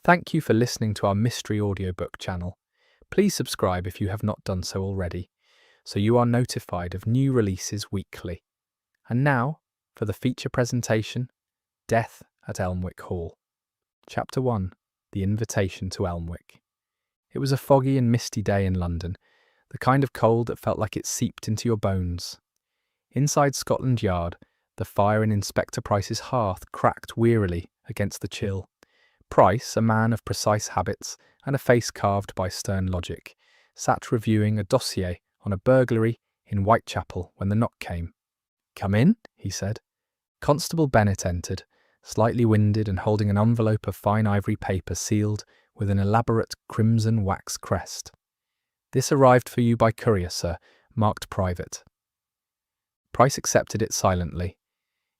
Thank you for listening to our mystery audiobook channel. Please subscribe if you have not done so already, so you are notified of new releases weekly. And now, for the feature presentation, Death at Elmwick Hall. Chapter 1. The Invitation to Elmwick. It was a foggy and misty day in London, the kind of cold that felt like it seeped into your bones. Inside Scotland Yard, the fire in Inspector Price's hearth cracked wearily against the chill. Price, a man of precise habits and a face carved by stern logic, sat reviewing a dossier on a burglary in Whitechapel when the knock came. "Come in," he said. Constable Bennet entered, slightly winded and holding an envelope of fine ivory paper sealed with an elaborate crimson wax crest. "This arrived for you by courier, sir, marked private." Price accepted it silently.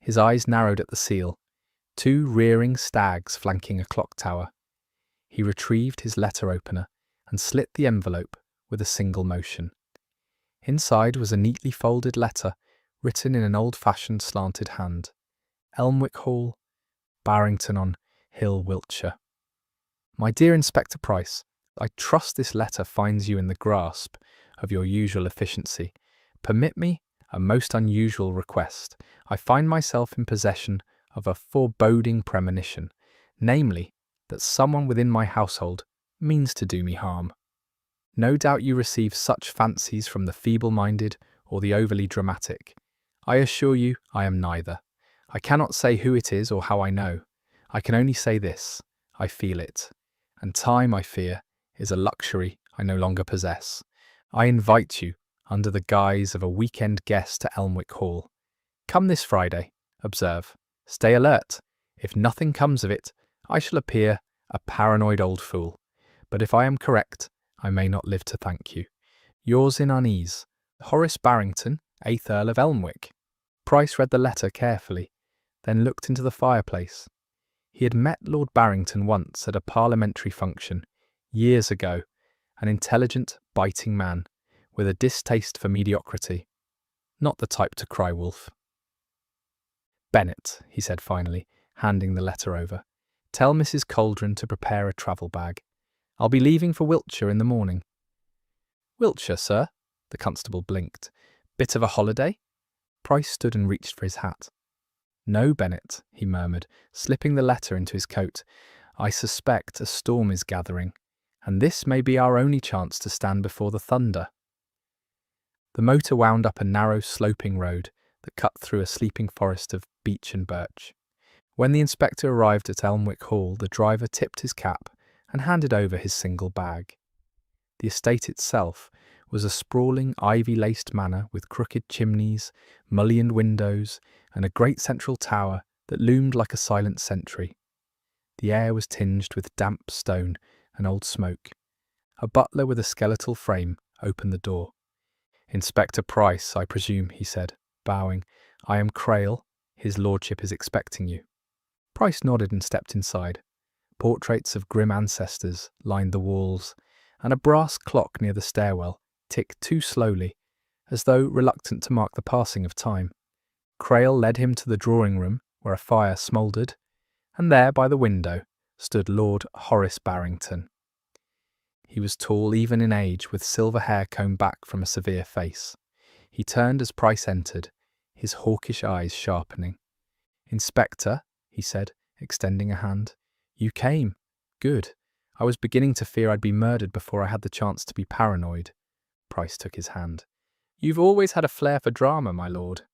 His eyes narrowed at the seal, two rearing stags flanking a clock tower. He retrieved his letter opener and slit the envelope with a single motion. Inside was a neatly folded letter written in an old-fashioned slanted hand. Elmwick Hall, Barrington on Hill, Wiltshire. "My dear Inspector Price, I trust this letter finds you in the grasp of your usual efficiency. Permit me a most unusual request. I find myself in possession of a foreboding premonition, namely, that someone within my household means to do me harm. No doubt you receive such fancies from the feeble-minded or the overly dramatic. I assure you I am neither. I cannot say who it is or how I know. I can only say this: I feel it. And time, I fear, is a luxury I no longer possess. I invite you, under the guise of a weekend guest, to Elmwick Hall. Come this Friday, observe. Stay alert. If nothing comes of it, I shall appear a paranoid old fool. But if I am correct, I may not live to thank you. Yours in unease, Horace Barrington, 8th Earl of Elmwick." Price read the letter carefully, then looked into the fireplace. He had met Lord Barrington once at a parliamentary function, years ago, an intelligent, biting man, with a distaste for mediocrity. Not the type to cry wolf. "Bennet," he said finally, handing the letter over, "tell Mrs. Cauldron to prepare a travel bag. I'll be leaving for Wiltshire in the morning." "Wiltshire, sir?" The constable blinked. "Bit of a holiday?" Price stood and reached for his hat. "No, Bennet," he murmured, slipping the letter into his coat. "I suspect a storm is gathering, and this may be our only chance to stand before the thunder." The motor wound up a narrow, sloping road that cut through a sleeping forest of beech and birch. When the inspector arrived at Elmwick Hall, the driver tipped his cap and handed over his single bag. The estate itself was a sprawling, ivy-laced manor with crooked chimneys, mullioned windows, and a great central tower that loomed like a silent sentry. The air was tinged with damp stone and old smoke. A butler with a skeletal frame opened the door. "Inspector Price, I presume," he said, bowing. "I am Crail. His lordship is expecting you." Price nodded and stepped inside. Portraits of grim ancestors lined the walls, and a brass clock near the stairwell ticked too slowly, as though reluctant to mark the passing of time. Crail led him to the drawing room, where a fire smouldered, and there, by the window, stood Lord Horace Barrington. He was tall even in age, with silver hair combed back from a severe face. He turned as Price entered, his hawkish eyes sharpening. "Inspector," he said, extending a hand. "You came. Good. I was beginning to fear I'd be murdered before I had the chance to be paranoid." Price took his hand. "You've always had a flair for drama, my lord.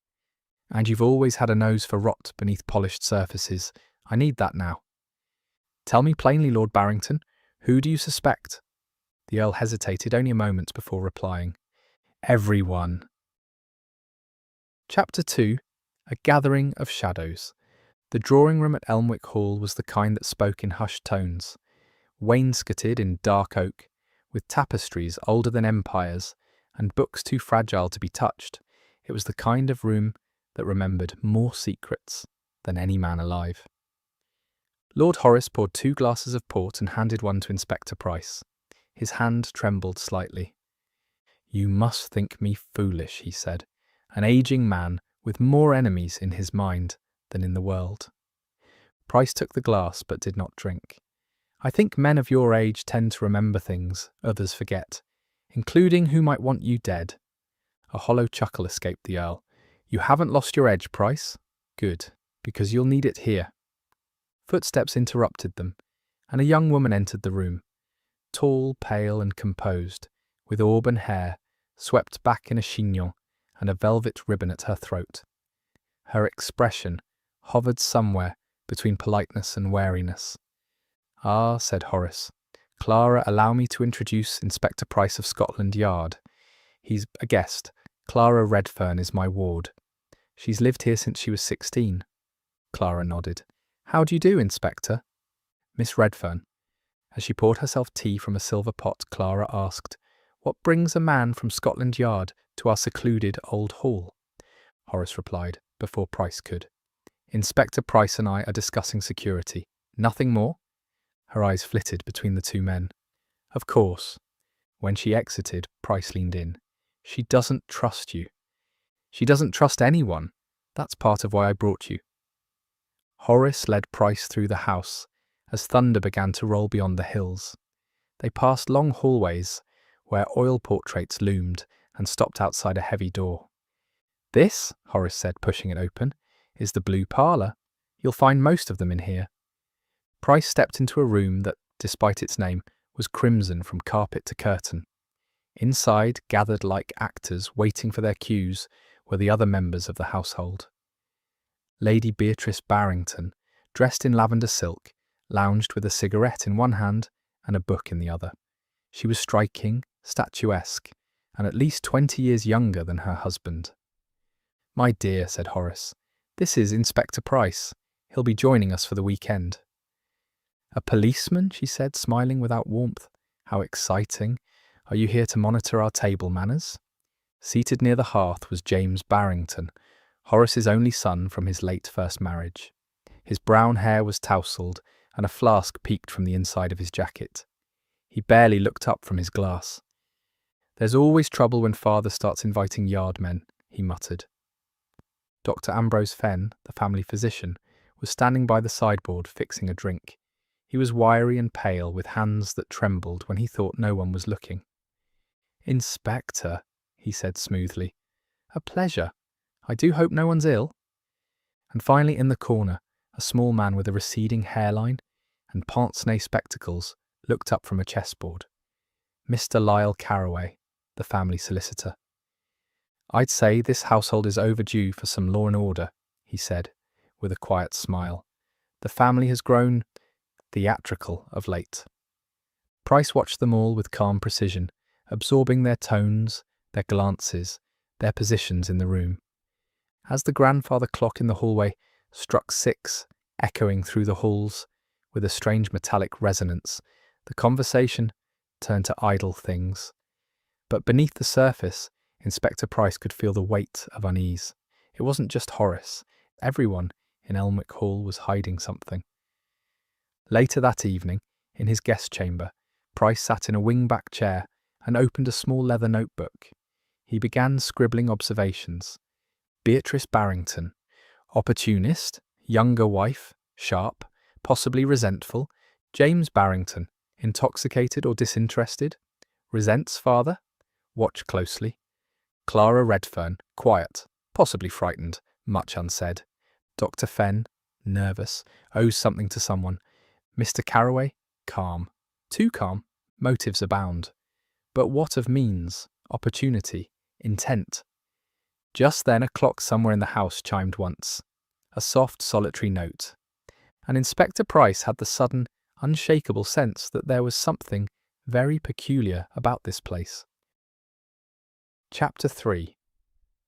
And you've always had a nose for rot beneath polished surfaces. I need that now. Tell me plainly, Lord Barrington, who do you suspect?" The Earl hesitated only a moment before replying. "Everyone." Chapter 2. A Gathering of Shadows. The drawing-room at Elmwick Hall was the kind that spoke in hushed tones. Wainscoted in dark oak, with tapestries older than empires, and books too fragile to be touched, it was the kind of room that remembered more secrets than any man alive. Lord Horace poured 2 glasses of port and handed one to Inspector Price. His hand trembled slightly. "You must think me foolish," he said, an ageing man with more enemies in his mind than in the world. Price took the glass but did not drink. I think men of your age tend to remember things others forget, including who might want you dead. A hollow chuckle escaped the Earl. You haven't lost your edge, Price? Good, because you'll need it here. Footsteps interrupted them, and a young woman entered the room, tall, pale, and composed, with auburn hair swept back in a chignon and a velvet ribbon at her throat. Her expression hovered somewhere between politeness and wariness. "Ah," said Horace. "Clara, allow me to introduce Inspector Price of Scotland Yard. He's a guest. Clara Redfern is my ward. She's lived here since she was 16. Clara nodded. "How do you do, Inspector?" Miss Redfern. As she poured herself tea from a silver pot, Clara asked, "What brings a man from Scotland Yard to our secluded old hall?" Horace replied, before Price could. "Inspector Price and I are discussing security. Nothing more?" Her eyes flitted between the two men. "Of course." When she exited, Price leaned in. "She doesn't trust you." "She doesn't trust anyone. That's part of why I brought you." Horace led Price through the house as thunder began to roll beyond the hills. They passed long hallways where oil portraits loomed and stopped outside a heavy door. "This," Horace said, pushing it open, "is the blue parlour. You'll find most of them in here." Price stepped into a room that, despite its name, was crimson from carpet to curtain. Inside, gathered like actors waiting for their cues, were the other members of the household. Lady Beatrice Barrington, dressed in lavender silk, lounged with a cigarette in one hand and a book in the other. She was striking, statuesque, and at least 20 years younger than her husband. "My dear," said Horace, "this is Inspector Price. He'll be joining us for the weekend." "A policeman?" she said, smiling without warmth. "How exciting. Are you here to monitor our table manners?" Seated near the hearth was James Barrington, Horace's only son from his late first marriage. His brown hair was tousled, and a flask peeked from the inside of his jacket. He barely looked up from his glass. "There's always trouble when father starts inviting yard men," he muttered. Dr. Ambrose Fenn, the family physician, was standing by the sideboard fixing a drink. He was wiry and pale, with hands that trembled when he thought no one was looking. "Inspector," he said smoothly. "A pleasure. I do hope no one's ill." And finally, in the corner, a small man with a receding hairline and pince-nez spectacles looked up from a chessboard. Mr. Lyle Carraway, the family solicitor. "I'd say this household is overdue for some law and order," he said, with a quiet smile. "The family has grown theatrical of late." Price watched them all with calm precision, absorbing their tones, their glances, their positions in the room. As the grandfather clock in the hallway struck 6, echoing through the halls with a strange metallic resonance, the conversation turned to idle things. But beneath the surface, Inspector Price could feel the weight of unease. It wasn't just Horace. Everyone in Elmwick Hall was hiding something. Later that evening, in his guest chamber, Price sat in a wing-back chair and opened a small leather notebook. He began scribbling observations. Beatrice Barrington, opportunist, younger wife, sharp, possibly resentful. James Barrington, intoxicated or disinterested, resents father, watch closely. Clara Redfern, quiet, possibly frightened, much unsaid. Dr. Fenn, nervous, owes something to someone. Mr. Carraway, calm, too calm, motives abound. But what of means, opportunity, intent? Just then a clock somewhere in the house chimed once, a soft, solitary note. And Inspector Price had the sudden, unshakable sense that there was something very peculiar about this place. Chapter 3.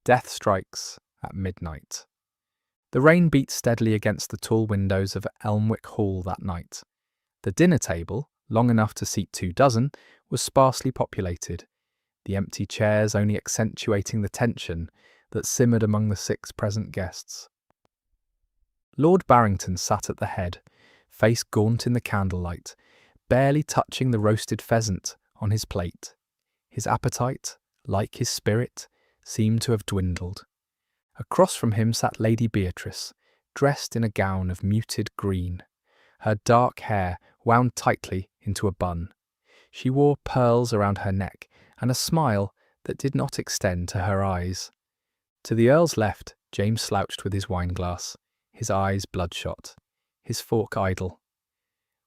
Death Strikes at Midnight. The rain beat steadily against the tall windows of Elmwick Hall that night. The dinner table, long enough to seat 24, was sparsely populated, the empty chairs only accentuating the tension that simmered among the 6 present guests. Lord Barrington sat at the head, face gaunt in the candlelight, barely touching the roasted pheasant on his plate. His appetite, like his spirit, seemed to have dwindled. Across from him sat Lady Beatrice, dressed in a gown of muted green, her dark hair wound tightly into a bun. She wore pearls around her neck and a smile that did not extend to her eyes. To the Earl's left, James slouched with his wineglass, his eyes bloodshot, his fork idle.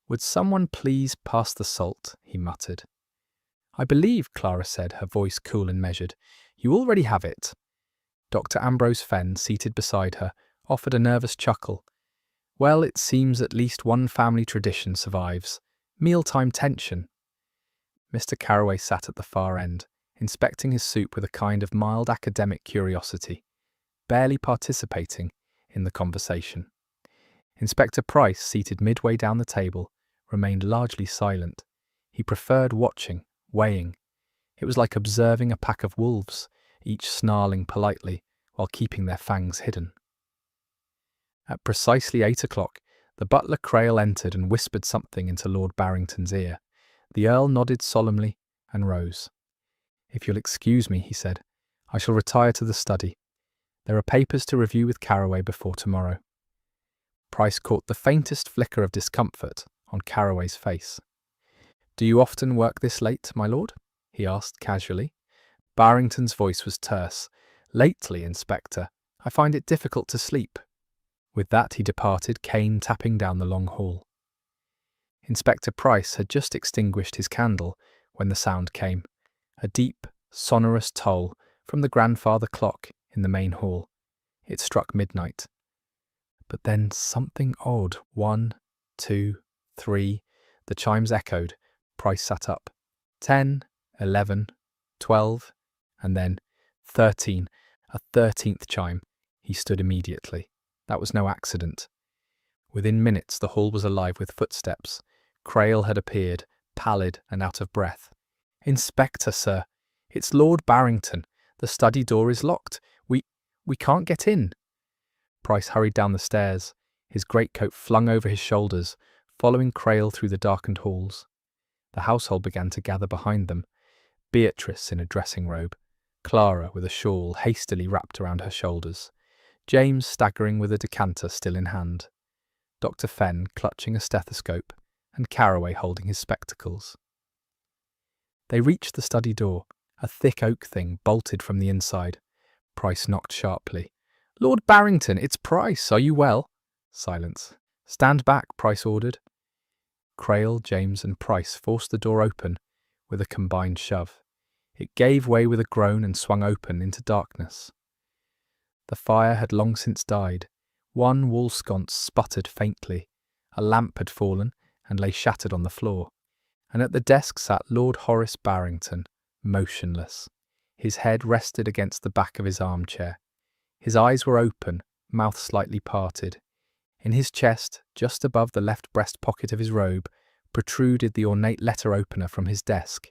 "Would someone please pass the salt?" he muttered. "I believe," Clara said, her voice cool and measured, "you already have it." Dr. Ambrose Fenn, seated beside her, offered a nervous chuckle. "Well, it seems at least one family tradition survives. Mealtime tension." Mr. Carroway sat at the far end, inspecting his soup with a kind of mild academic curiosity, barely participating in the conversation. Inspector Price, seated midway down the table, remained largely silent. He preferred watching, weighing. It was like observing a pack of wolves, each snarling politely while keeping their fangs hidden. At precisely 8 o'clock, the butler Crail entered and whispered something into Lord Barrington's ear. The Earl nodded solemnly and rose. "If you'll excuse me," he said, "I shall retire to the study. There are papers to review with Carroway before tomorrow." Price caught the faintest flicker of discomfort on Carroway's face. "Do you often work this late, my lord?" he asked casually. Barrington's voice was terse. "Lately, Inspector, I find it difficult to sleep." With that he departed, cane tapping down the long hall. Inspector Price had just extinguished his candle when the sound came, a deep, sonorous toll from the grandfather clock in the main hall. It struck midnight. But then something odd. 1, 2, 3. The chimes echoed. Price sat up. 10, 11, 12, and then 13. A 13th chime. He stood immediately. That was no accident. Within minutes the hall was alive with footsteps. Crail had appeared, pallid and out of breath. "Inspector, sir, it's Lord Barrington. The study door is locked. We can't get in." Price hurried down the stairs, his greatcoat flung over his shoulders, following Crail through the darkened halls. The household began to gather behind them. Beatrice in a dressing robe, Clara with a shawl hastily wrapped around her shoulders, James staggering with a decanter still in hand, Dr. Fenn clutching a stethoscope, and Carroway holding his spectacles. They reached the study door, a thick oak thing bolted from the inside. Price knocked sharply. "Lord Barrington, it's Price. Are you well?" Silence. "Stand back," Price ordered. Crail, James, and Price forced the door open with a combined shove. It gave way with a groan and swung open into darkness. The fire had long since died. One wall sconce sputtered faintly. A lamp had fallen and lay shattered on the floor. And at the desk sat Lord Horace Barrington, motionless. His head rested against the back of his armchair. His eyes were open, mouth slightly parted. In his chest, just above the left breast pocket of his robe, protruded the ornate letter opener from his desk,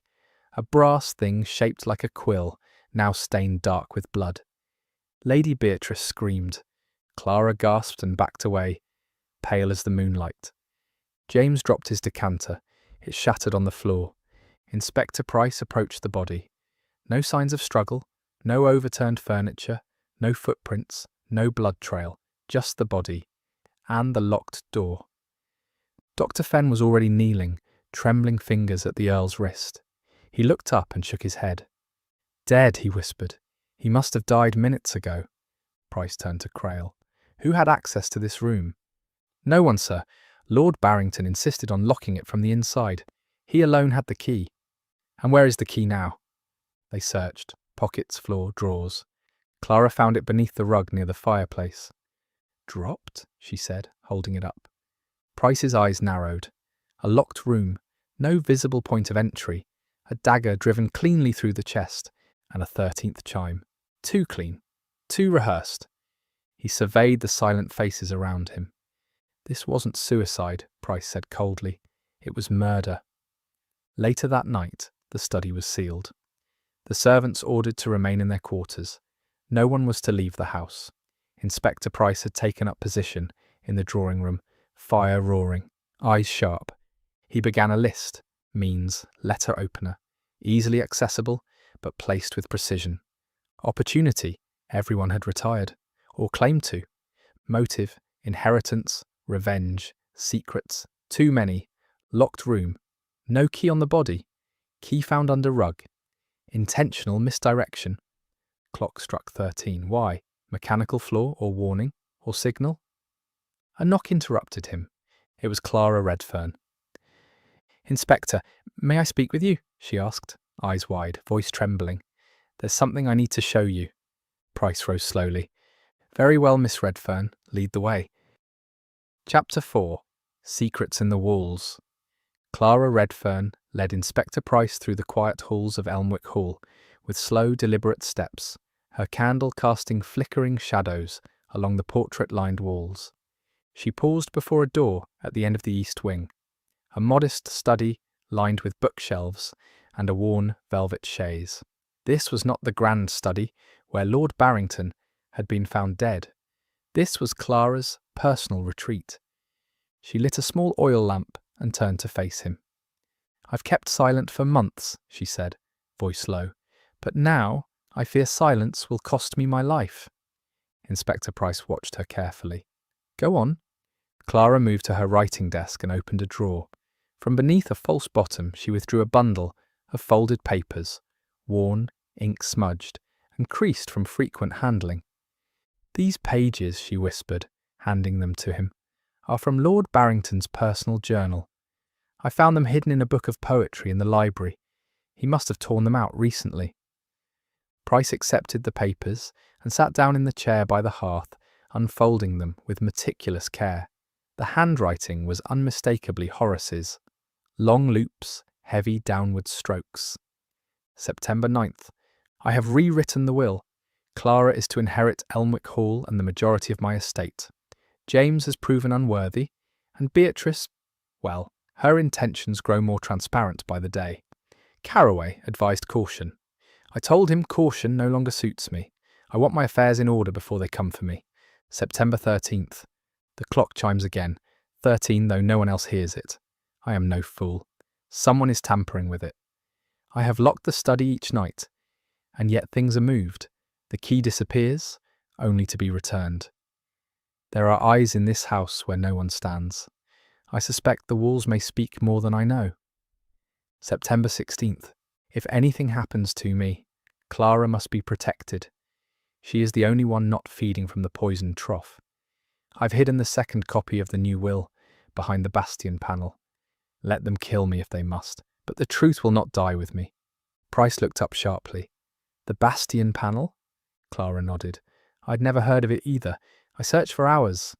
a brass thing shaped like a quill, now stained dark with blood. Lady Beatrice screamed. Clara gasped and backed away, pale as the moonlight. James dropped his decanter. It shattered on the floor. Inspector Price approached the body. No signs of struggle, no overturned furniture, no footprints, no blood trail, just the body, and the locked door. Dr. Fenn was already kneeling, trembling fingers at the Earl's wrist. He looked up and shook his head. "Dead," he whispered. "He must have died minutes ago." Price turned to Crail. "Who had access to this room?" "No one, sir. Lord Barrington insisted on locking it from the inside. He alone had the key." "And where is the key now?" They searched. Pockets, floor, drawers. Clara found it beneath the rug near the fireplace. "Dropped?" she said, holding it up. Price's eyes narrowed. A locked room, no visible point of entry, a dagger driven cleanly through the chest, and a 13th chime. Too clean, too rehearsed. He surveyed the silent faces around him. "This wasn't suicide," Price said coldly. "It was murder." Later that night, the study was sealed. The servants ordered to remain in their quarters. No one was to leave the house. Inspector Price had taken up position in the drawing room, fire roaring, eyes sharp. He began a list, means, letter opener, easily accessible, but placed with precision. Opportunity, everyone had retired, or claimed to. Motive, inheritance, revenge, secrets, too many, Locked room. No key on the body. Key found under rug. Intentional misdirection. Clock struck 13. Why? Mechanical flaw or warning or signal? A knock interrupted him. It was Clara Redfern. "Inspector, may I speak with you?" she asked, eyes wide, voice trembling. "There's something I need to show you." Price rose slowly. "Very well, Miss Redfern, lead the way." Chapter 4. Secrets in the Walls. Clara Redfern led Inspector Price through the quiet halls of Elmwick Hall, with slow, deliberate steps, her candle casting flickering shadows along the portrait-lined walls. She paused before a door at the end of the east wing, a modest study lined with bookshelves and a worn velvet chaise. This was not the grand study where Lord Barrington had been found dead. This was Clara's personal retreat. She lit a small oil lamp and turned to face him. "I've kept silent for months," she said, voice low, "but now I fear silence will cost me my life." Inspector Price watched her carefully. "Go on." Clara moved to her writing desk and opened a drawer. From beneath a false bottom she withdrew a bundle of folded papers, worn, ink-smudged, and creased from frequent handling. "These pages," she whispered, handing them to him, "are from Lord Barrington's personal journal. I found them hidden in a book of poetry in the library. He must have torn them out recently." Price accepted the papers and sat down in the chair by the hearth, unfolding them with meticulous care. The handwriting was unmistakably Horace's. Long loops, heavy downward strokes. September 9th. "I have rewritten the will. Clara is to inherit Elmwick Hall and the majority of my estate. James has proven unworthy, and Beatrice, well, her intentions grow more transparent by the day. Carraway advised caution. I told him caution no longer suits me. I want my affairs in order before they come for me. September 13th. The clock chimes again, 13 though no one else hears it. I am no fool. Someone is tampering with it. I have locked the study each night, and yet things are moved. The key disappears, only to be returned. There are eyes in this house where no one stands. I suspect the walls may speak more than I know. September 16th. If anything happens to me, Clara must be protected. She is the only one not feeding from the poisoned trough. I've hidden the second copy of the new will behind the bastion panel. Let them kill me if they must, but the truth will not die with me. Price looked up sharply. The bastion panel? Clara nodded. I'd never heard of it either. I searched for hours.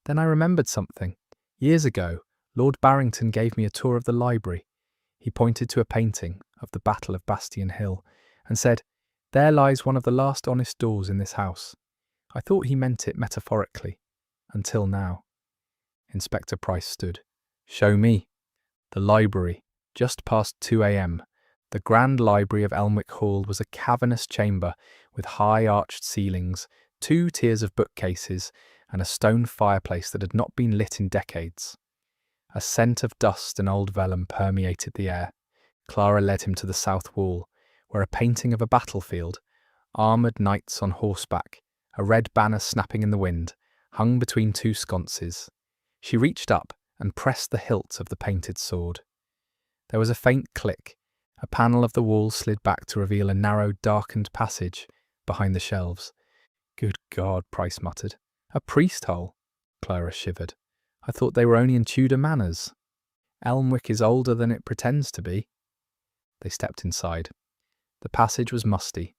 Then I remembered something. Years ago, Lord Barrington gave me a tour of the library. He pointed to a painting of the Battle of Bastion Hill and said, "There lies one of the last honest doors in this house." I thought he meant it metaphorically, until now. Inspector Price stood. "Show me." The library, just past 2 a.m. The grand library of Elmwick Hall was a cavernous chamber with high arched ceilings, 2 tiers of bookcases, and a stone fireplace that had not been lit in decades. A scent of dust and old vellum permeated the air. Clara led him to the south wall, where a painting of a battlefield, armoured knights on horseback, a red banner snapping in the wind, hung between 2 sconces. She reached up and pressed the hilt of the painted sword. There was a faint click. A panel of the wall slid back to reveal a narrow, darkened passage behind the shelves. "Good God," Price muttered. "A priest hole?" Clara shivered. "I thought they were only in Tudor manors." "Elmwick is older than it pretends to be." They stepped inside. The passage was musty,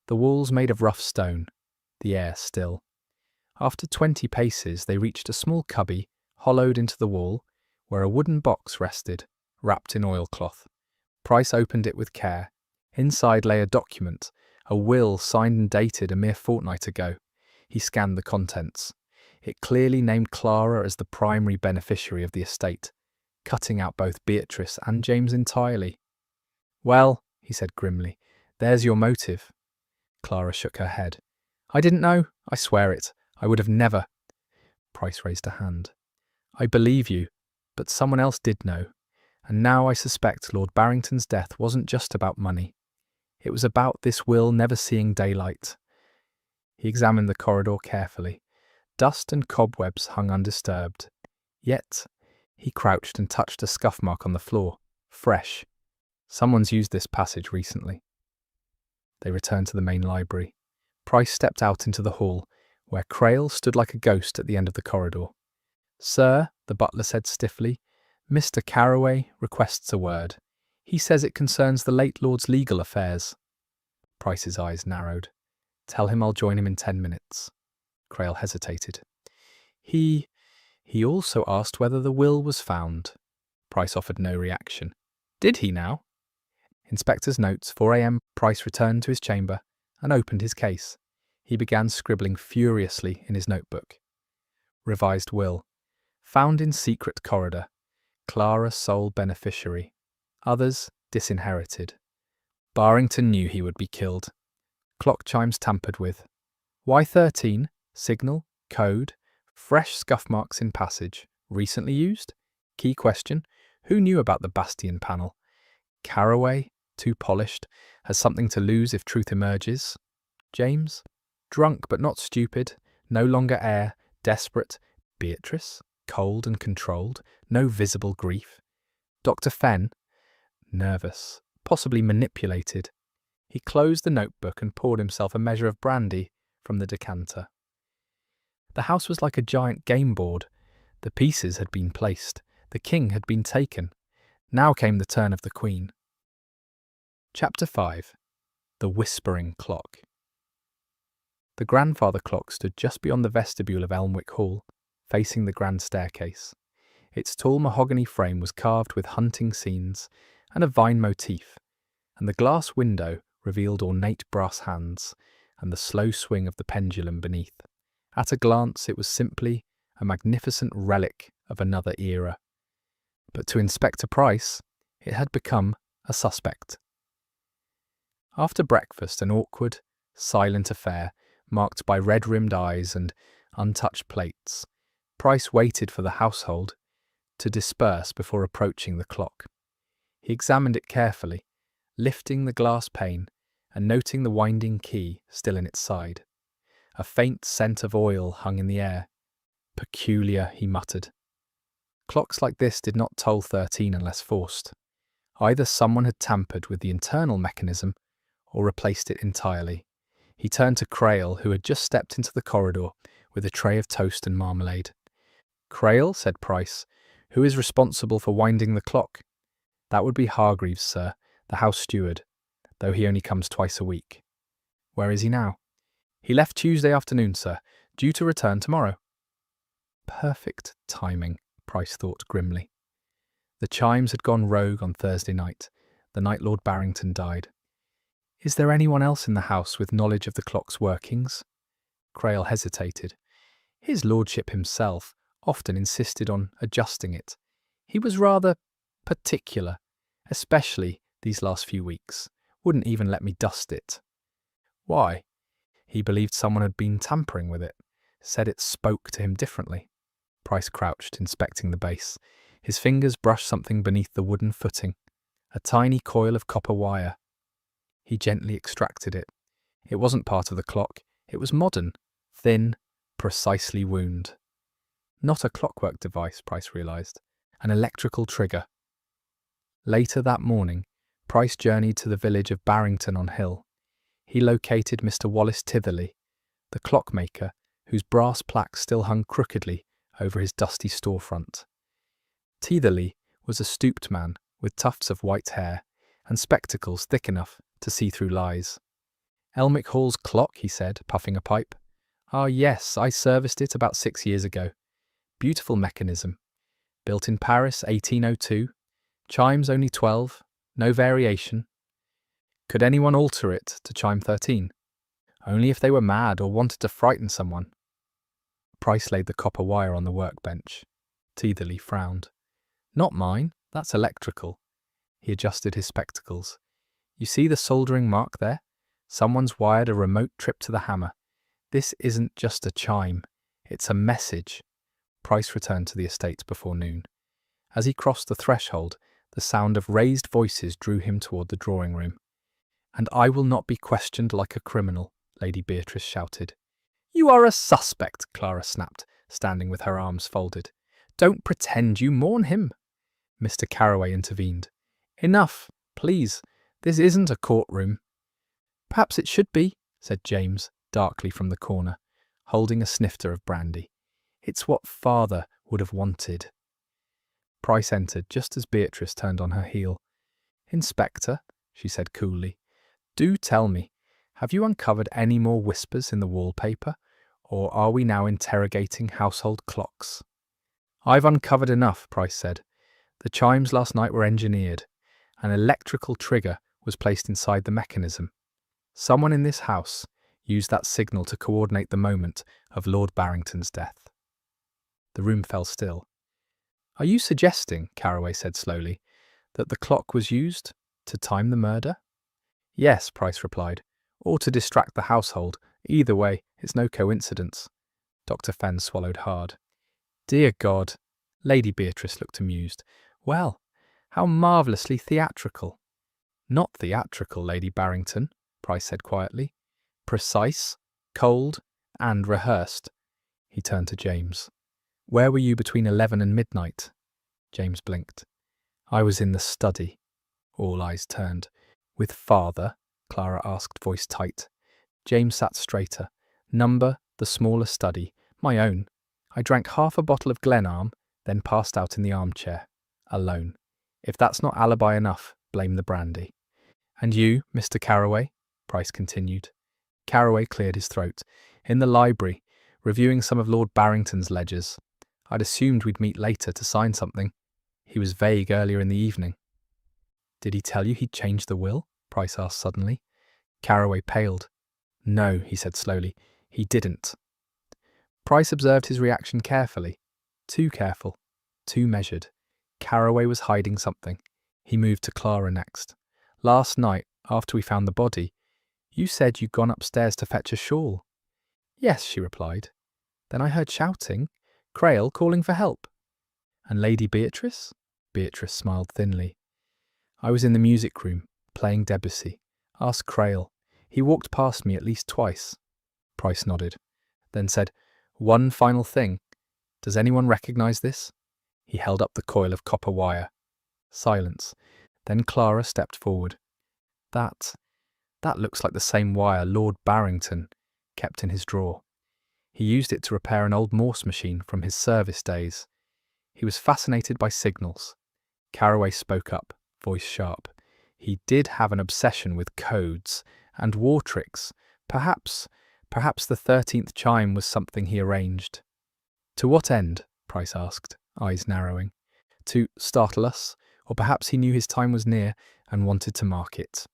the walls made of rough stone, the air still. After 20 paces they reached a small cubby hollowed into the wall, where a wooden box rested, wrapped in oilcloth. Price opened it with care. Inside lay a document, a will signed and dated a mere fortnight ago. He scanned the contents. It clearly named Clara as the primary beneficiary of the estate, cutting out both Beatrice and James entirely. "Well," he said grimly, "there's your motive." Clara shook her head. "I didn't know, I swear it. I would have never." Price raised a hand. "I believe you, but someone else did know. And now I suspect Lord Barrington's death wasn't just about money. It was about this will never seeing daylight." He examined the corridor carefully. Dust and cobwebs hung undisturbed. Yet He crouched and touched a scuff mark on the floor. Fresh. Someone's used this passage recently. They returned to the main library. Price stepped out into the hall, where Crail stood like a ghost at the end of the corridor. "Sir," the butler said stiffly, "Mr. Carroway requests a word. He says it concerns the late Lord's legal affairs." Price's eyes narrowed. "Tell him I'll join him in 10 minutes. Crail hesitated. He also asked whether the will was found." Price offered no reaction. "Did he now?" Inspector's notes, 4 a.m. Price returned to his chamber and opened his case. He began scribbling furiously in his notebook. Revised will. Found in secret corridor. Clara sole beneficiary. Others disinherited. Barrington knew he would be killed. Clock chimes tampered with. Y13, signal, code, fresh scuff marks in passage. Recently used? Key question. Who knew about the Bastion panel? Carroway, too polished, has something to lose if truth emerges. James? Drunk but not stupid, no longer heir, desperate. Beatrice? Cold and controlled, no visible grief. Dr. Fenn? Nervous, possibly manipulated. He closed the notebook and poured himself a measure of brandy from the decanter. The house was like a giant game board. The pieces had been placed. The king had been taken. Now came the turn of the queen. Chapter 5. The Whispering Clock. The grandfather clock stood just beyond the vestibule of Elmwick Hall, facing the grand staircase. Its tall mahogany frame was carved with hunting scenes and a vine motif, and the glass window revealed ornate brass hands and the slow swing of the pendulum beneath. At a glance, it was simply a magnificent relic of another era. But to Inspector Price, it had become a suspect. After breakfast, an awkward, silent affair, marked by red-rimmed eyes and untouched plates, Price waited for the household to disperse before approaching the clock. He examined it carefully, lifting the glass pane and noting the winding key still in its side. A faint scent of oil hung in the air. "Peculiar," he muttered. Clocks like this did not toll 13 unless forced. Either someone had tampered with the internal mechanism or replaced it entirely. He turned to Crail, who had just stepped into the corridor with a tray of toast and marmalade. "Crail," said Price, "who is responsible for winding the clock?" "That would be Hargreaves, sir, the house steward, though he only comes twice a week." "Where is he now?" "He left Tuesday afternoon, sir, due to return tomorrow." Perfect timing, Price thought grimly. The chimes had gone rogue on Thursday night, the night Lord Barrington died. "Is there anyone else in the house with knowledge of the clock's workings?" Crail hesitated. His lordship himself often insisted on adjusting it. He was rather particular, especially these last few weeks. Wouldn't even let me dust it. Why? He believed someone had been tampering with it, said it spoke to him differently. Price crouched, inspecting the base. His fingers brushed something beneath the wooden footing, a tiny coil of copper wire. He gently extracted it. It wasn't part of the clock. It was modern, thin, precisely wound. Not a clockwork device, Price realised. An electrical trigger. Later that morning, Price journeyed to the village of Barrington on Hill. He located Mr. Wallace Titherley, the clockmaker, whose brass plaque still hung crookedly over his dusty storefront. Titherley was a stooped man with tufts of white hair and spectacles thick enough to see through lies. "Elmwick Hall's clock," he said, puffing a pipe. "Ah, yes, I serviced it about 6 years ago. Beautiful mechanism. Built in Paris, 1802. Chimes only 12. No variation. Could anyone alter it to chime 13? Only if they were mad or wanted to frighten someone." Price laid the copper wire on the workbench. Titherley frowned. "Not mine, that's electrical." He adjusted his spectacles. "You see the soldering mark there? Someone's wired a remote trip to the hammer. This isn't just a chime, it's a message." Price returned to the estate before noon. As he crossed the threshold, the sound of raised voices drew him toward the drawing room. "And I will not be questioned like a criminal," Lady Beatrice shouted. "You are a suspect," Clara snapped, standing with her arms folded. Don't pretend you mourn him, Mr. Carroway intervened. Enough, please. This isn't a courtroom. Perhaps it should be, said James, darkly from the corner, holding a snifter of brandy. It's what Father would have wanted. Price entered just as Beatrice turned on her heel. Inspector, she said coolly, do tell me, have you uncovered any more whispers in the wallpaper, or are we now interrogating household clocks? I've uncovered enough, Price said. The chimes last night were engineered. An electrical trigger was placed inside the mechanism. Someone in this house used that signal to coordinate the moment of Lord Barrington's death. The room fell still. Are you suggesting, Carroway said slowly, that the clock was used to time the murder? Yes, Price replied, or to distract the household. Either way, it's no coincidence. Dr. Fenn swallowed hard. Dear God, Lady Beatrice looked amused. Well, how marvellously theatrical. Not theatrical, Lady Barrington, Price said quietly. Precise, cold, and rehearsed. He turned to James. Where were you between 11 and midnight? James blinked. I was in the study. All eyes turned. With Father? Clara asked, voice tight. James sat straighter. Number, the smaller study. My own. I drank half a bottle of Glenarm, then passed out in the armchair. Alone. If that's not alibi enough, blame the brandy. And you, Mr. Carroway? Price continued. Carroway cleared his throat. In the library, reviewing some of Lord Barrington's ledgers. I'd assumed we'd meet later to sign something. He was vague earlier in the evening. Did he tell you he'd changed the will? Price asked suddenly. Carroway paled. No, he said slowly, he didn't. Price observed his reaction carefully. Too careful. Too measured. Carroway was hiding something. He moved to Clara next. Last night, after we found the body, you said you'd gone upstairs to fetch a shawl. Yes, she replied. Then I heard shouting, Crail calling for help. And Lady Beatrice? Beatrice smiled thinly. I was in the music room, playing Debussy. Ask Crail. He walked past me at least twice. Price nodded, then said, One final thing. Does anyone recognise this? He held up the coil of copper wire. Silence. Then Clara stepped forward. That looks like the same wire Lord Barrington kept in his drawer. He used it to repair an old Morse machine from his service days. He was fascinated by signals. Carroway spoke up, voice sharp. He did have an obsession with codes and war tricks. Perhaps the 13th chime was something he arranged. To what end? Price asked, eyes narrowing. To startle us, or perhaps he knew his time was near and wanted to mark it.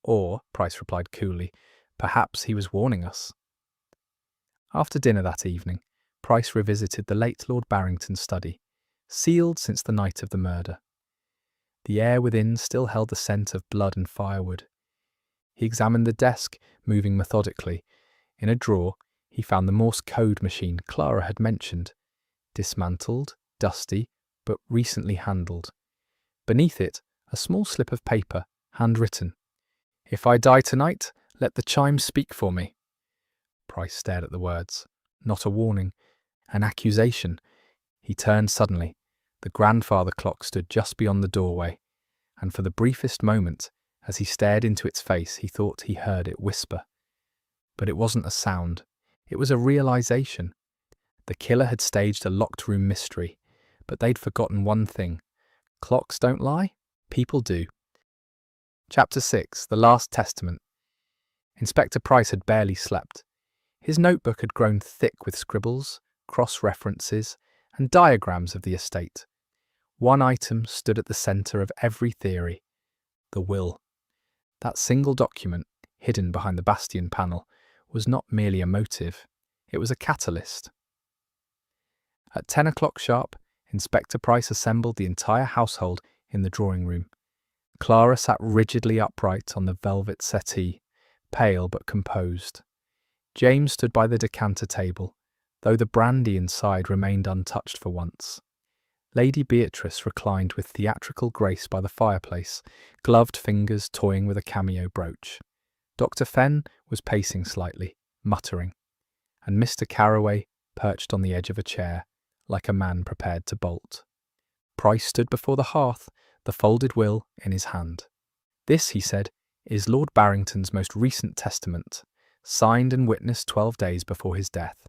Or, Price replied coolly, perhaps he was warning us. After dinner that evening, Price revisited the late Lord Barrington's study, sealed since the night of the murder. The air within still held the scent of blood and firewood. He examined the desk, moving methodically. In a drawer, he found the Morse code machine Clara had mentioned, dismantled, dusty, but recently handled. Beneath it, a small slip of paper, handwritten. If I die tonight, let the chimes speak for me. Price stared at the words. Not a warning, an accusation. He turned suddenly. The grandfather clock stood just beyond the doorway, and for the briefest moment, as he stared into its face, he thought he heard it whisper. But it wasn't a sound. It was a realization. The killer had staged a locked room mystery, but they'd forgotten one thing. Clocks don't lie, people do. Chapter 6, The Last Testament. Inspector Price had barely slept. His notebook had grown thick with scribbles, cross-references, and diagrams of the estate. One item stood at the centre of every theory. The will. That single document, hidden behind the bastion panel, was not merely a motive. It was a catalyst. At 10 o'clock sharp, Inspector Price assembled the entire household in the drawing room. Clara sat rigidly upright on the velvet settee, pale but composed. James stood by the decanter table, though the brandy inside remained untouched for once. Lady Beatrice reclined with theatrical grace by the fireplace, gloved fingers toying with a cameo brooch. Dr. Fenn was pacing slightly, muttering, and Mr. Carroway perched on the edge of a chair, like a man prepared to bolt. Price stood before the hearth, the folded will in his hand. "This," he said, "is Lord Barrington's most recent testament, signed and witnessed 12 days before his death.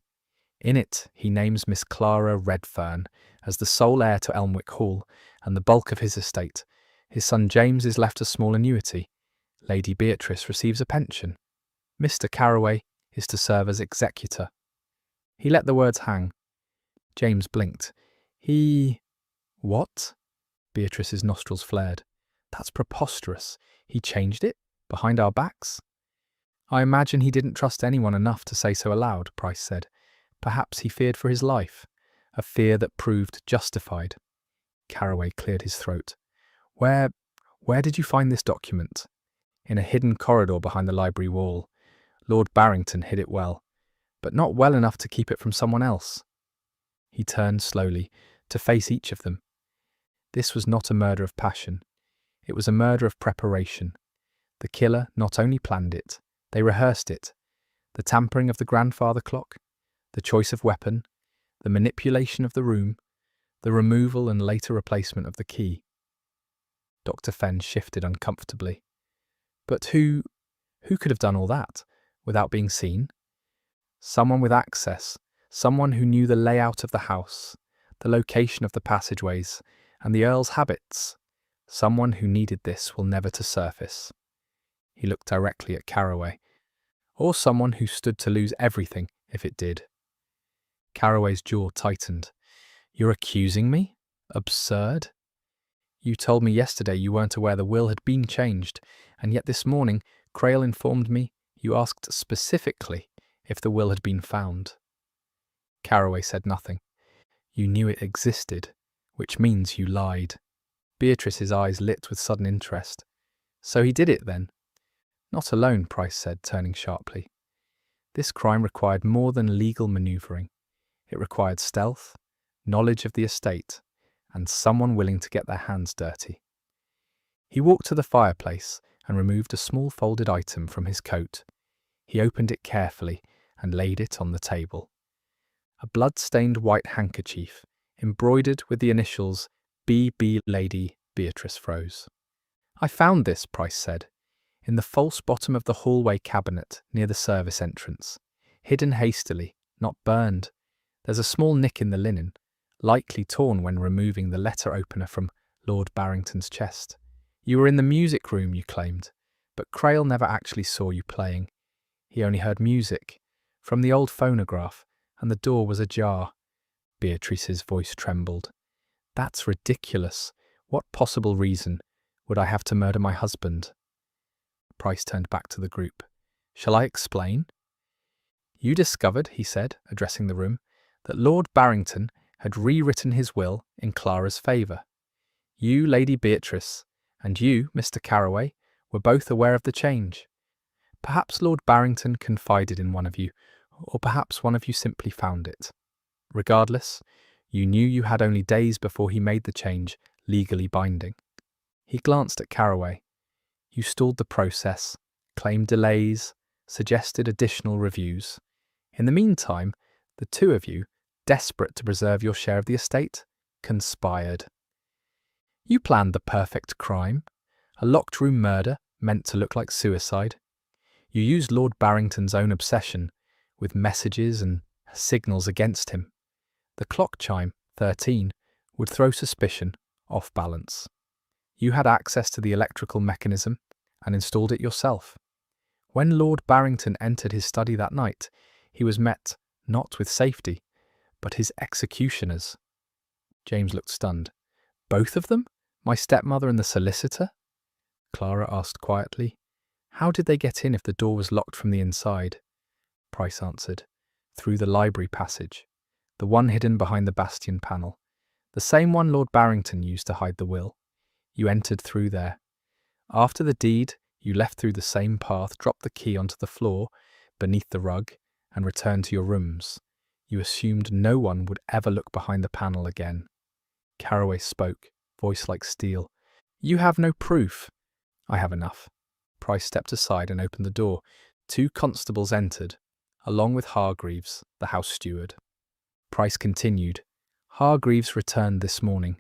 In it, he names Miss Clara Redfern as the sole heir to Elmwick Hall and the bulk of his estate. His son James is left a small annuity. Lady Beatrice receives a pension. Mr. Carraway is to serve as executor." He let the words hang. James blinked. What? Beatrice's nostrils flared. "That's preposterous. He changed it? Behind our backs?" "I imagine he didn't trust anyone enough to say so aloud," Price said. "Perhaps he feared for his life, a fear that proved justified." Carraway cleared his throat. Where did you find this document?" "In a hidden corridor behind the library wall. Lord Barrington hid it well, but not well enough to keep it from someone else." He turned slowly, to face each of them. This was not a murder of passion. It was a murder of preparation. The killer not only planned it, they rehearsed it. The tampering of the grandfather clock, the choice of weapon, the manipulation of the room, the removal and later replacement of the key. Dr. Fenn shifted uncomfortably. But who could have done all that, without being seen? Someone with access, someone who knew the layout of the house, the location of the passageways, and the Earl's habits. Someone who needed this will never to surface. He looked directly at Carraway. Or someone who stood to lose everything if it did. Carraway's jaw tightened. "You're accusing me? Absurd. You told me yesterday you weren't aware the will had been changed, and yet this morning Crail informed me you asked specifically if the will had been found." Carraway said nothing. "You knew it existed, which means you lied." Beatrice's eyes lit with sudden interest. "So he did it then?" "Not alone," Price said, turning sharply. "This crime required more than legal manoeuvring. It required stealth, knowledge of the estate, and someone willing to get their hands dirty." He walked to the fireplace and removed a small folded item from his coat. He opened it carefully and laid it on the table. A blood-stained white handkerchief, embroidered with the initials B.B. Lady Beatrice froze. "I found this," Price said, "in the false bottom of the hallway cabinet near the service entrance. Hidden hastily, not burned. There's a small nick in the linen, likely torn when removing the letter opener from Lord Barrington's chest. You were in the music room, you claimed, but Crail never actually saw you playing. He only heard music from the old phonograph, and the door was ajar." Beatrice's voice trembled. "That's ridiculous. What possible reason would I have to murder my husband?" Price turned back to the group. "Shall I explain?" "You discovered," he said, addressing the room, "that Lord Barrington had rewritten his will in Clara's favour. You, Lady Beatrice, and you, Mr. Carraway, were both aware of the change. Perhaps Lord Barrington confided in one of you, or perhaps one of you simply found it. Regardless, you knew you had only days before he made the change legally binding." He glanced at Carraway. "You stalled the process, claimed delays, suggested additional reviews. In the meantime, the two of you, desperate to preserve your share of the estate, conspired. You planned the perfect crime, a locked room murder meant to look like suicide. You used Lord Barrington's own obsession, with messages and signals against him. The clock chime, 13, would throw suspicion off balance. You had access to the electrical mechanism and installed it yourself. When Lord Barrington entered his study that night, he was met not with safety, but his executioners." James looked stunned. "Both of them? My stepmother and the solicitor?" Clara asked quietly. "How did they get in if the door was locked from the inside?" Price answered. "Through the library passage, the one hidden behind the bastion panel, the same one Lord Barrington used to hide the will. You entered through there. After the deed, you left through the same path, dropped the key onto the floor, beneath the rug, and returned to your rooms. You assumed no one would ever look behind the panel again." Carraway spoke, voice like steel. "You have no proof." "I have enough." Price stepped aside and opened the door. 2 constables entered, along with Hargreaves, the house steward. Price continued, Hargreaves returned this morning.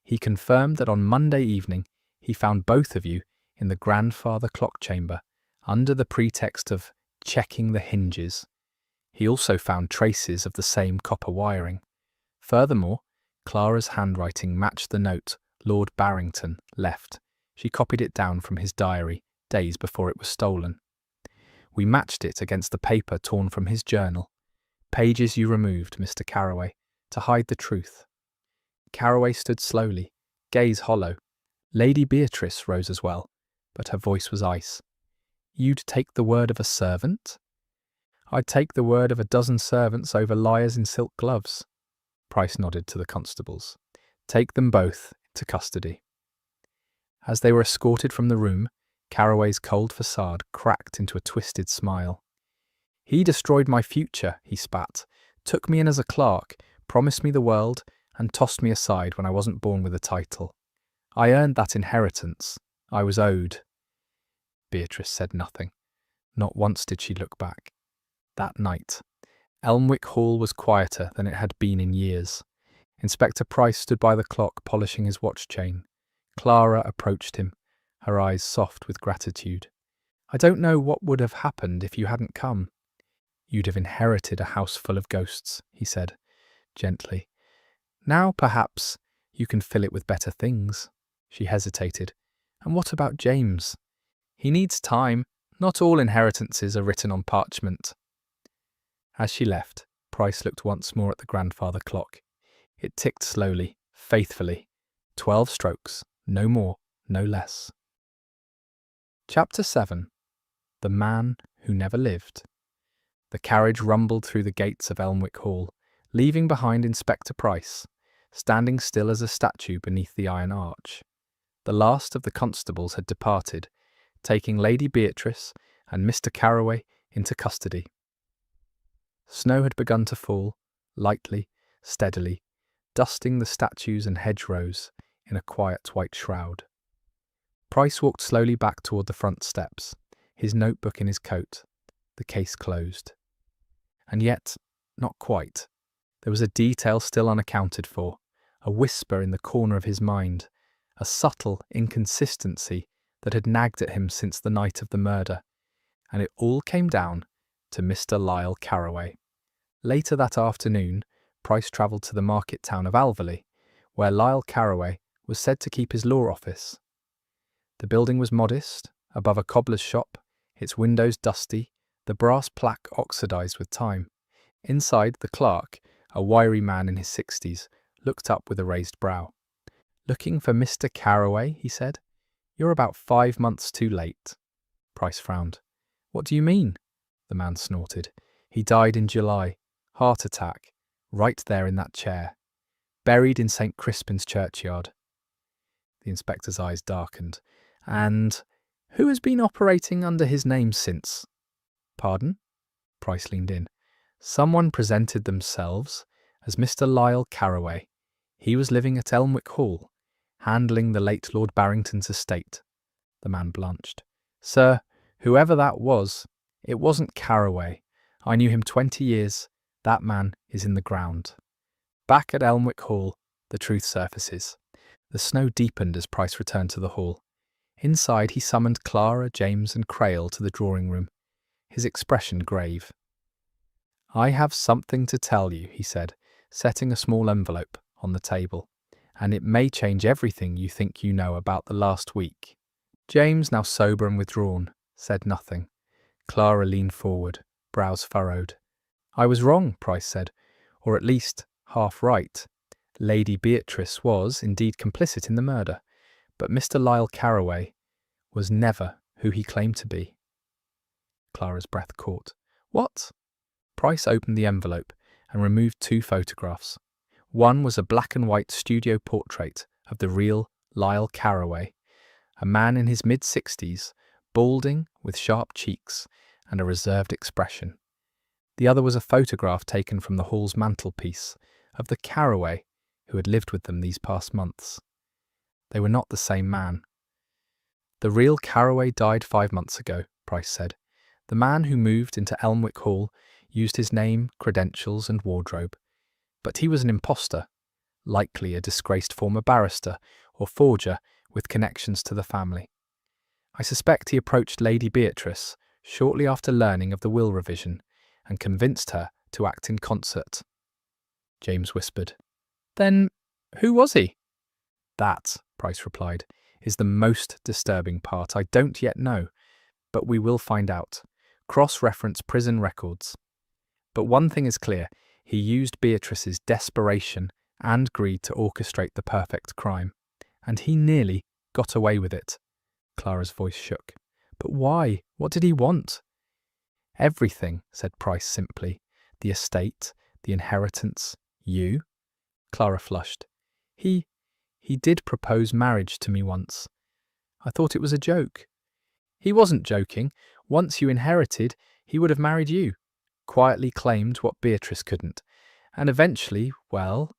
He confirmed that on Monday evening he found both of you in the grandfather clock chamber, under the pretext of checking the hinges. He also found traces of the same copper wiring. Furthermore, Clara's handwriting matched the note Lord Barrington left. She copied it down from his diary days before it was stolen. We matched it against the paper torn from his journal. Pages you removed, Mr. Carroway, to hide the truth. Carroway stood slowly, gaze hollow. Lady Beatrice rose as well, but her voice was ice. You'd take the word of a servant? I'd take the word of a dozen servants over liars in silk gloves. Price nodded to the constables. Take them both into custody. As they were escorted from the room, Carroway's cold facade cracked into a twisted smile. He destroyed my future, he spat, took me in as a clerk, promised me the world, and tossed me aside when I wasn't born with a title. I earned that inheritance. I was owed. Beatrice said nothing. Not once did she look back. That night, Elmwick Hall was quieter than it had been in years. Inspector Price stood by the clock polishing his watch chain. Clara approached him, her eyes soft with gratitude. I don't know what would have happened if you hadn't come. You'd have inherited a house full of ghosts, he said, gently. Now, perhaps, you can fill it with better things. She hesitated. And what about James? He needs time. Not all inheritances are written on parchment. As she left, Price looked once more at the grandfather clock. It ticked slowly, faithfully. 12 strokes, no more, no less. Chapter 7. The Man Who Never Lived. The carriage rumbled through the gates of Elmwick Hall, leaving behind Inspector Price, standing still as a statue beneath the iron arch. The last of the constables had departed, taking Lady Beatrice and Mr. Carroway into custody. Snow had begun to fall, lightly, steadily, dusting the statues and hedgerows in a quiet white shroud. Price walked slowly back toward the front steps, his notebook in his coat, the case closed. And yet, not quite. There was a detail still unaccounted for, a whisper in the corner of his mind, a subtle inconsistency that had nagged at him since the night of the murder, and it all came down to Mr. Lyle Carroway. Later that afternoon, Price travelled to the market town of Alverley, where Lyle Carroway was said to keep his law office. The building was modest, above a cobbler's shop, its windows dusty, the brass plaque oxidised with time. Inside, the clerk, a wiry man in his 60s, looked up with a raised brow. "Looking for Mr. Carroway," he said. "You're about 5 months too late." Price frowned. "What do you mean?" The man snorted. "He died in July. Heart attack. Right there in that chair. Buried in St. Crispin's churchyard." The inspector's eyes darkened. "And who has been operating under his name since?" "Pardon?" Price leaned in. "Someone presented themselves as Mr. Lyle Carroway. He was living at Elmwick Hall, handling the late Lord Barrington's estate." The man blanched. "Sir, whoever that was, it wasn't Carroway. I knew him 20 years. That man is in the ground." Back at Elmwick Hall, the truth surfaces. The snow deepened as Price returned to the hall. Inside, he summoned Clara, James, and Crail to the drawing-room, his expression grave. "I have something to tell you," he said, setting a small envelope on the table, "and it may change everything you think you know about the last week." James, now sober and withdrawn, said nothing. Clara leaned forward, brows furrowed. "I was wrong," Price said, "or at least half right. Lady Beatrice was indeed complicit in the murder, but Mr. Lyle Carroway was never who he claimed to be." Clara's breath caught. "What?" Price opened the envelope and removed 2 photographs. One was a black and white studio portrait of the real Lyle Carroway, a man in his mid-60s, balding, with sharp cheeks and a reserved expression. The other was a photograph taken from the hall's mantelpiece of the Carroway who had lived with them these past months. They were not the same man. "The real Carroway died 5 months ago," Price said. "The man who moved into Elmwick Hall used his name, credentials, and wardrobe. But he was an imposter, likely a disgraced former barrister or forger with connections to the family. I suspect he approached Lady Beatrice shortly after learning of the will revision and convinced her to act in concert. James whispered. Then who was he? That, Price replied, is the most disturbing part. I don't yet know, but we will find out. Cross-reference prison records. But one thing is clear, he used Beatrice's desperation and greed to orchestrate the perfect crime. And he nearly got away with it. Clara's voice shook. But why? What did he want? Everything, said Price simply. The estate, the inheritance, you? Clara flushed. He did propose marriage to me once. I thought it was a joke. He wasn't joking. Once you inherited, he would have married you. Quietly claimed what Beatrice couldn't. And eventually, well...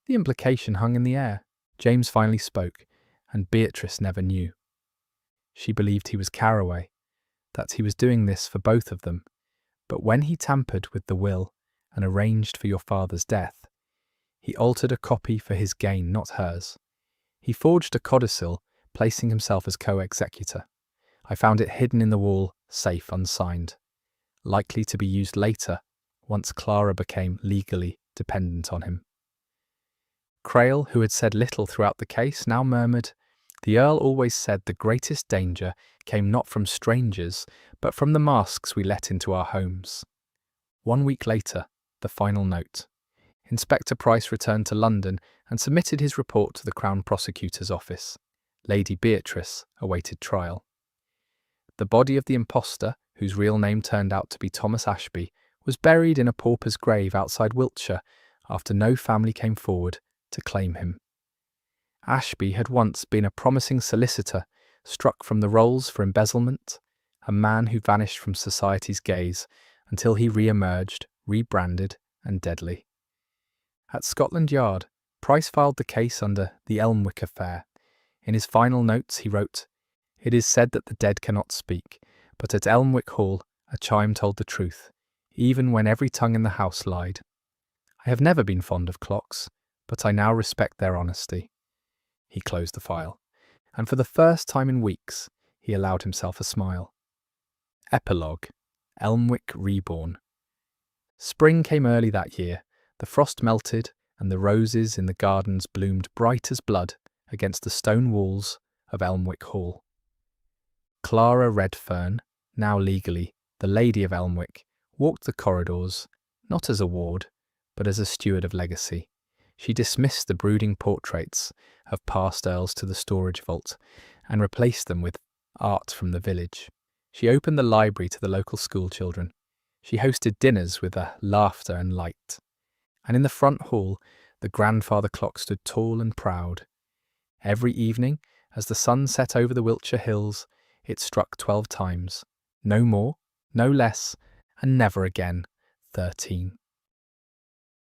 The implication hung in the air. James finally spoke, and Beatrice never knew. She believed he was Caraway, that he was doing this for both of them. But when he tampered with the will and arranged for your father's death, he altered a copy for his gain, not hers. He forged a codicil, placing himself as co-executor. I found it hidden in the wall, safe, unsigned. Likely to be used later, once Clara became legally dependent on him. Crail, who had said little throughout the case, now murmured, "The Earl always said the greatest danger came not from strangers, but from the masks we let into our homes." 1 week later, the final note. Inspector Price returned to London and submitted his report to the Crown Prosecutor's office. Lady Beatrice awaited trial. The body of the impostor, whose real name turned out to be Thomas Ashby, was buried in a pauper's grave outside Wiltshire after no family came forward to claim him. Ashby had once been a promising solicitor, struck from the rolls for embezzlement, a man who vanished from society's gaze until he re-emerged, rebranded and deadly. At Scotland Yard, Price filed the case under the Elmwick affair. In his final notes he wrote, "It is said that the dead cannot speak, but at Elmwick Hall a chime told the truth, even when every tongue in the house lied. I have never been fond of clocks, but I now respect their honesty." He closed the file, and for the first time in weeks, he allowed himself a smile. Epilogue. Elmwick Reborn. Spring came early that year. The frost melted, and the roses in the gardens bloomed bright as blood against the stone walls of Elmwick Hall. Clara Redfern, now legally the Lady of Elmwick, walked the corridors, not as a ward, but as a steward of legacy. She dismissed the brooding portraits of past earls to the storage vault and replaced them with art from the village. She opened the library to the local schoolchildren. She hosted dinners with laughter and light. And in the front hall, the grandfather clock stood tall and proud. Every evening, as the sun set over the Wiltshire hills, it struck 12 times. No more, no less, and never again 13.